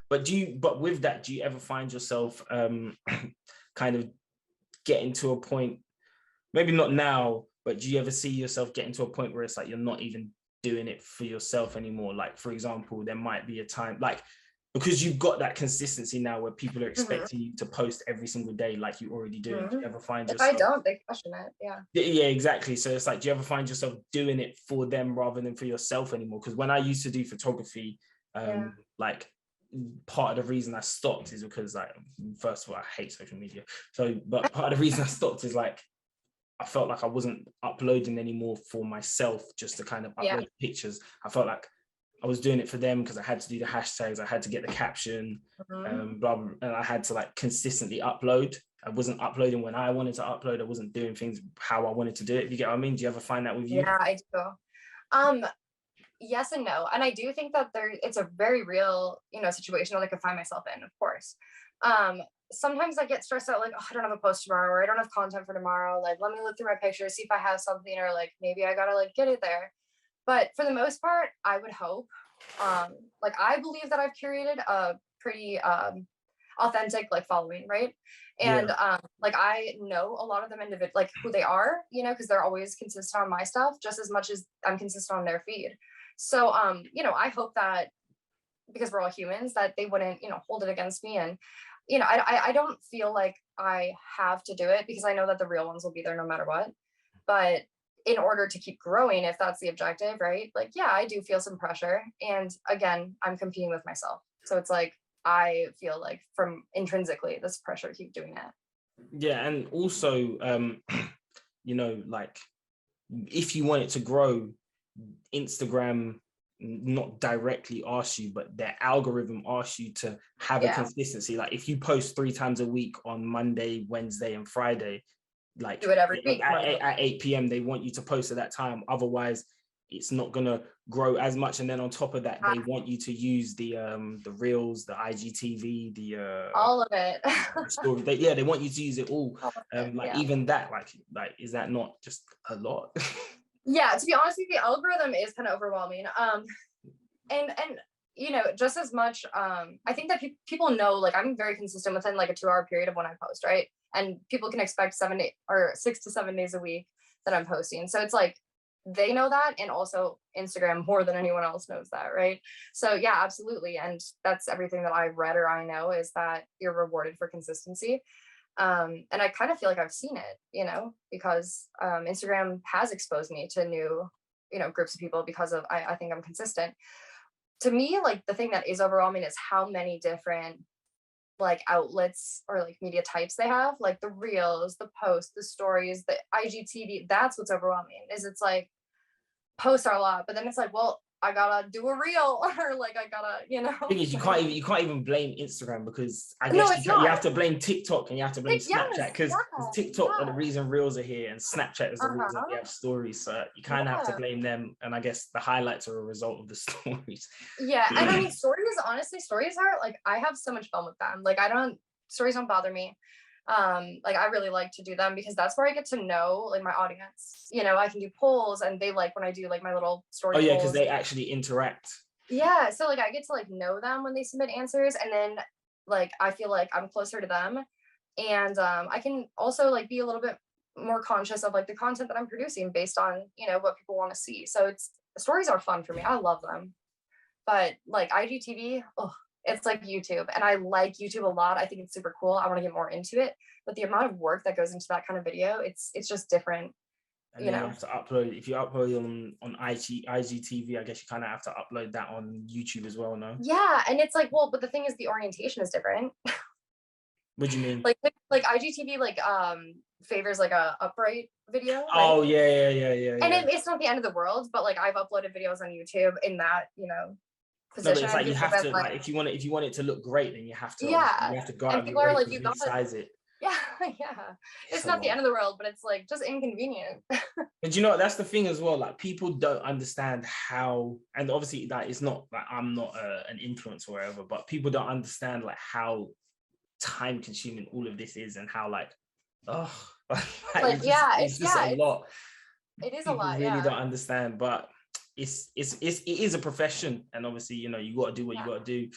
But with that, do you ever find yourself kind of getting to a point, maybe not now, but do you ever see yourself getting to a point where it's like you're not even doing it for yourself anymore? Like, for example, there might be a time, like, because you've got that consistency now where people are expecting you to post every single day like you already do. Do you ever find if yourself... I don't, they question it. Yeah, exactly. So it's like, do you ever find yourself doing it for them rather than for yourself anymore? Because when I used to do photography, like, part of the reason I stopped is because, like, first of all, I hate social media. So, but part of the reason I stopped is like, I felt like I wasn't uploading anymore for myself just to kind of upload pictures. I felt like I was doing it for them because I had to do the hashtags, I had to get the caption, blah, blah, and I had to like consistently upload. I wasn't uploading when I wanted to upload. I wasn't doing things how I wanted to do it. You get what I mean? Do you ever find that with you? Yeah, I do. Yes and no. And I do think that it's a very real, situation that I could find myself in, of course. Sometimes I get stressed out, like, oh, I don't have a post tomorrow, or I don't have content for tomorrow. Like, let me look through my pictures, see if I have something, or like, maybe I gotta like get it there. But for the most part, I would hope, like, I believe that I've curated a pretty authentic like following, right? And like, I know a lot of them like who they are, because they're always consistent on my stuff just as much as I'm consistent on their feed. So I hope that, because we're all humans, that they wouldn't hold it against me. And I don't feel like I have to do it, because I know that the real ones will be there no matter what. But in order to keep growing, if that's the objective, right? Like, yeah, I do feel some pressure. And again, I'm competing with myself. So it's like, I feel like from intrinsically this pressure to keep doing it. Yeah. And also, like, if you want it to grow, Instagram not directly asks you, but their algorithm asks you to have a consistency. Like, if you post 3 times a week on Monday, Wednesday, and Friday, like, do it every week at 8 p.m. they want you to post at that time. Otherwise, it's not gonna grow as much. And then on top of that, they want you to use the reels, the IGTV, the all of it. story. They want you to use it all. Even that, like, is that not just a lot? Yeah, to be honest with you, the algorithm is kind of overwhelming. And just as much, I think that people know, like, I'm very consistent within like a 2-hour period of when I post, right? And people can expect 6 to 7 days a week that I'm posting. So it's like, they know that, and also Instagram more than anyone else knows that, right? So yeah, absolutely. And that's everything that I've read or I know, is that you're rewarded for consistency. And I kind of feel like I've seen it, because Instagram has exposed me to new, groups of people, because of I think I'm consistent. To me, like, the thing that is overwhelming is how many different like outlets or like media types they have, like the reels, the posts, the stories, the IGTV. That's what's overwhelming, is it's like, posts are a lot, but then it's like, well, I gotta do a reel, or like, I gotta, Thing is, you can't even blame Instagram, because I No, guess you have to blame TikTok, and you have to blame Snapchat, because TikTok are the reason reels are here, and Snapchat is the reason we have stories. So you kind of have to blame them, and I guess the highlights are a result of the stories. Yeah, and I mean, stories are like, I have so much fun with them. Like, stories don't bother me. Like, I really like to do them, because that's where I get to know like my audience. I can do polls, and they like when I do like my little story. Oh yeah, because they actually interact. Yeah, so like, I get to like know them when they submit answers, and then like, I feel like I'm closer to them, and I can also like be a little bit more conscious of like the content that I'm producing based on what people want to see. So stories are fun for me. I love them. But like IGTV, it's like YouTube, and I like YouTube a lot. I think it's super cool. I want to get more into it, but the amount of work that goes into that kind of video, it's just different. And then you have to upload. If you upload on IGTV, I guess you kind of have to upload that on YouTube as well, no? Yeah, and it's like, well, but the thing is, the orientation is different. What do you mean? Like IGTV favors like a upright video. Right? Oh yeah. And it's not the end of the world, but like, I've uploaded videos on YouTube in that position. No, but it's like, you have to like, if you want it to look great, then you have to go out of your way to resize it. Yeah. It's not the end of the world, but it's like just inconvenient. But that's the thing as well. Like, people don't understand how, and obviously that is not like, I'm not an influencer or whatever, but people don't understand like how time consuming all of this is, and how like, it's just a lot. It is a lot. People really don't understand, but it is a profession, and obviously you got to do what you got to do.